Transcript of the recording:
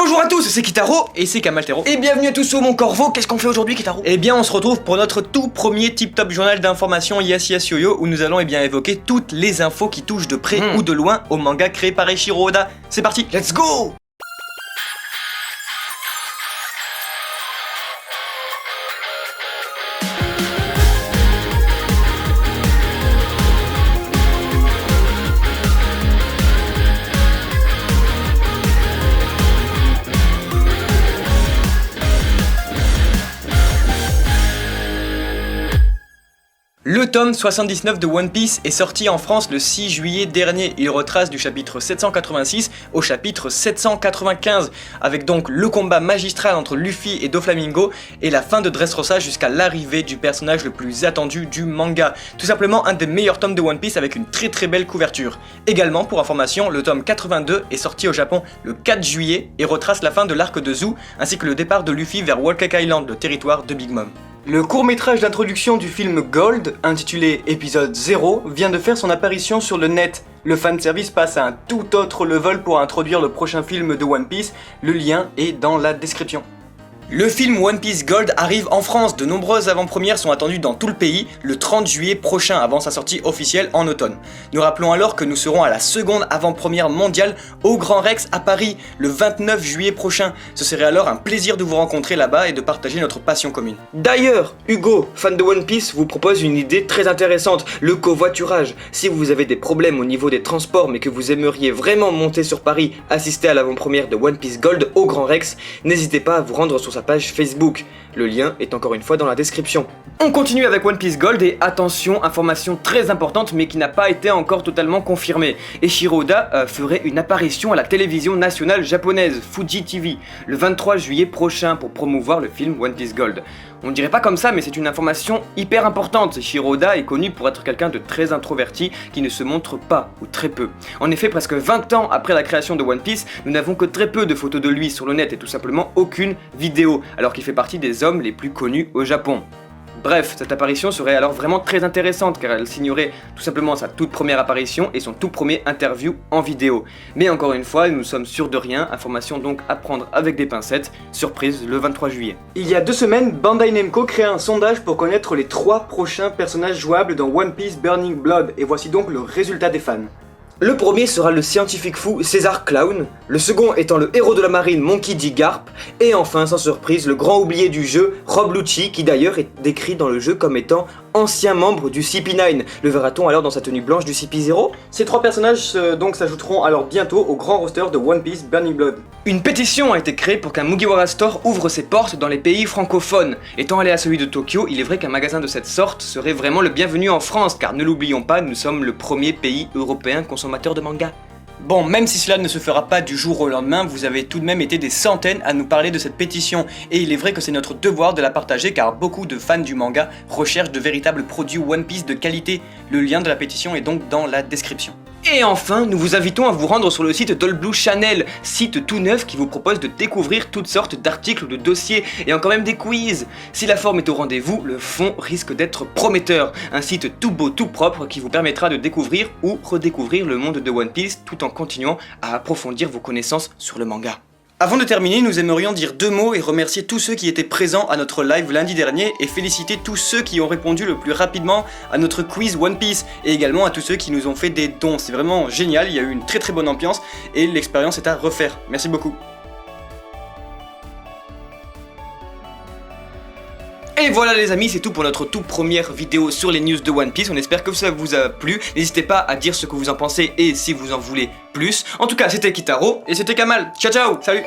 Bonjour à tous, c'est Kitaro et c'est Kamaltero. Et bienvenue à tous sur mon Corvo. Qu'est-ce qu'on fait aujourd'hui, Kitaro? Eh bien, on se retrouve pour notre tout premier tip-top journal d'information Yes Yes Yo-Yo où nous allons évoquer toutes les infos qui touchent de près ou de loin au manga créé par Eiichiro Oda. C'est parti, let's go! Le tome 79 de One Piece est sorti en France le 6 juillet dernier. Il retrace du chapitre 786 au chapitre 795, avec donc le combat magistral entre Luffy et Doflamingo et la fin de Dressrosa jusqu'à l'arrivée du personnage le plus attendu du manga. Tout simplement un des meilleurs tomes de One Piece avec une très belle couverture. Également, pour information, le tome 82 est sorti au Japon le 4 juillet et retrace la fin de l'arc de Zou ainsi que le départ de Luffy vers Whole Cake Island, le territoire de Big Mom. Le court-métrage d'introduction du film Gold, intitulé Épisode 0, vient de faire son apparition sur le net. Le fanservice passe à un tout autre level pour introduire le prochain film de One Piece, le lien est dans la description. Le film One Piece Gold arrive en France, de nombreuses avant-premières sont attendues dans tout le pays le 30 juillet prochain avant sa sortie officielle en automne. Nous rappelons alors que nous serons à la seconde avant-première mondiale au Grand Rex à Paris le 29 juillet prochain. Ce serait alors un plaisir de vous rencontrer là-bas et de partager notre passion commune. D'ailleurs, Hugo, fan de One Piece, vous propose une idée très intéressante, le covoiturage. Si vous avez des problèmes au niveau des transports mais que vous aimeriez vraiment monter sur Paris, assister à l'avant-première de One Piece Gold au Grand Rex, n'hésitez pas à vous rendre sur sa page Facebook. Le lien est encore une fois dans la description. On continue avec One Piece Gold et attention, information très importante mais qui n'a pas été encore totalement confirmée. Eiichiro Oda ferait une apparition à la télévision nationale japonaise, Fuji TV, le 23 juillet prochain pour promouvoir le film One Piece Gold. On ne dirait pas comme ça mais c'est une information hyper importante. Eiichiro Oda est connu pour être quelqu'un de très introverti qui ne se montre pas ou très peu. En effet, presque 20 ans après la création de One Piece, nous n'avons que très peu de photos de lui sur le net et tout simplement aucune vidéo, alors qu'il fait partie des hommes les plus connus au Japon. Bref, cette apparition serait alors vraiment très intéressante car elle signerait tout simplement sa toute première apparition et son tout premier interview en vidéo. Mais encore une fois, nous sommes sûrs de rien, information donc à prendre avec des pincettes, surprise le 23 juillet. Il y a 2 semaines, Bandai Namco créait un sondage pour connaître les 3 prochains personnages jouables dans One Piece Burning Blood et voici donc le résultat des fans. Le premier sera le scientifique fou César Clown, le second étant le héros de la marine Monkey D. Garp, et enfin sans surprise le grand oublié du jeu Rob Lucci qui d'ailleurs est décrit dans le jeu comme étant ancien membre du CP9. Le verra-t-on alors dans sa tenue blanche du CP0? Ces 3 personnages donc s'ajouteront alors bientôt au grand roster de One Piece Burning Blood. Une pétition a été créée pour qu'un Mugiwara Store ouvre ses portes dans les pays francophones. Étant allé à celui de Tokyo, il est vrai qu'un magasin de cette sorte serait vraiment le bienvenu en France, car ne l'oublions pas, nous sommes le premier pays européen consommateur de manga. Bon, même si cela ne se fera pas du jour au lendemain, vous avez tout de même été des centaines à nous parler de cette pétition, et il est vrai que c'est notre devoir de la partager car beaucoup de fans du manga recherchent de véritables produits One Piece de qualité. Le lien de la pétition est donc dans la description. Et enfin, nous vous invitons à vous rendre sur le site Doll Blue Channel, site tout neuf qui vous propose de découvrir toutes sortes d'articles, de dossiers et encore même des quiz. Si la forme est au rendez-vous, le fond risque d'être prometteur. Un site tout beau, tout propre qui vous permettra de découvrir ou redécouvrir le monde de One Piece tout en continuant à approfondir vos connaissances sur le manga. Avant de terminer, nous aimerions dire 2 mots et remercier tous ceux qui étaient présents à notre live lundi dernier et féliciter tous ceux qui ont répondu le plus rapidement à notre quiz One Piece et également à tous ceux qui nous ont fait des dons. C'est vraiment génial, il y a eu une très bonne ambiance et l'expérience est à refaire. Merci beaucoup. Et voilà les amis, c'est tout pour notre toute première vidéo sur les news de One Piece. On espère que ça vous a plu. N'hésitez pas à dire ce que vous en pensez et si vous en voulez plus. En tout cas, c'était Kitaro et c'était Kamal. Ciao ciao, salut.